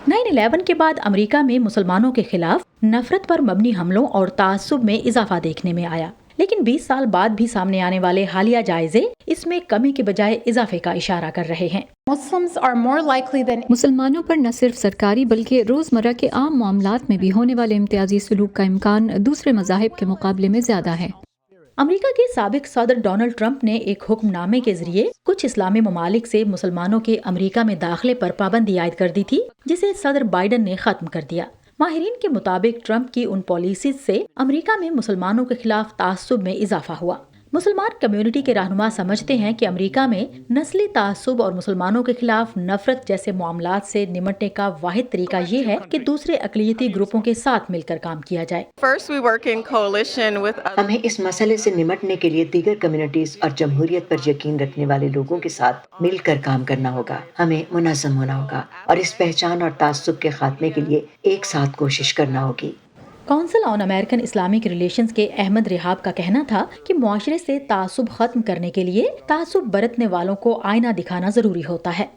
9/11 के बाद अमेरिका में मुसलमानों के खिलाफ नफरत पर मबनी हमलों और तासुब में इजाफा देखने में आया, लेकिन 20 साल बाद भी सामने आने वाले हालिया जायजे इसमें कमी के बजाय इजाफे का इशारा कर रहे हैं। मुसलमानों पर न सिर्फ सरकारी बल्कि रोजमर्रा के आम मामलात में भी होने वाले इम्तियाजी सलूक का इम्कान दूसरे मज़ाहिब के मुकाबले में ज्यादा है। अमेरिका के साबिक सदर डोनाल्ड ट्रंप ने एक हुक्मनामे के जरिए कुछ इस्लामी ममालिक से मुसलमानों के अमेरिका में दाखिले पर पाबंदी आयद कर दी थी, जिसे सदर बाइडन ने खत्म कर दिया। माहिरीन के मुताबिक ट्रंप की उन पॉलिसीज से अमेरिका में मुसलमानों के खिलाफ तासुब में इजाफा हुआ। मुसलमान कम्युनिटी के रहनुमा समझते हैं कि अमेरिका में नस्ली तासुब और मुसलमानों के खिलाफ नफरत जैसे मामलात से निमटने का वाहिद तरीका ये है कि दूसरे अक़लियती ग्रुपों के साथ मिलकर काम किया जाए। हमें इस मसले से निमटने के लिए दीगर कम्युनिटीज और जमहूरियत पर यकीन रखने वाले लोगों के साथ मिलकर काम करना होगा। हमें मुनज़्ज़म होना होगा और इस पहचान और तासुब के खात्मे के लिए एक साथ कोशिश करना होगी। Council on American Islamic relations के अहमद रिहाब का कहना था कि मुआशरे से तासुब खत्म करने के लिए तासुब बरतने वालों को आईना दिखाना जरूरी होता है।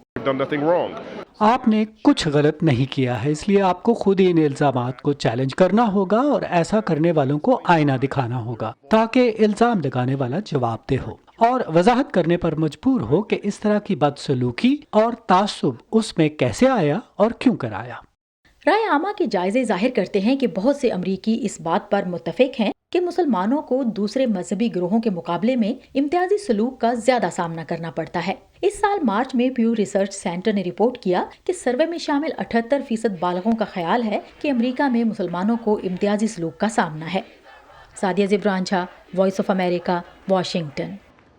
आपने कुछ गलत नहीं किया है, इसलिए आपको खुद ही इन इल्जामात को चैलेंज करना होगा और ऐसा करने वालों को आईना दिखाना होगा ताकि इल्जाम लगाने वाला जवाबदेह हो और वजाहत करने पर मजबूर हो कि इस तरह की बदसलूकी और तासुब उसमें कैसे आया और क्यों कराया। राय आमा के जायजे जाहिर करते हैं कि बहुत से अमरीकी इस बात पर मुत्तफिक हैं कि मुसलमानों को दूसरे मजहबी ग्रोहों के मुकाबले में इम्तियाजी सलूक का ज्यादा सामना करना पड़ता है। इस साल मार्च में प्यू रिसर्च सेंटर ने रिपोर्ट किया कि सर्वे में शामिल 78% बालगों का ख्याल है कि अमरीका में मुसलमानों को इम्तियाजी सलूक का सामना है। Sadia Jibran, Voice of America, Washington.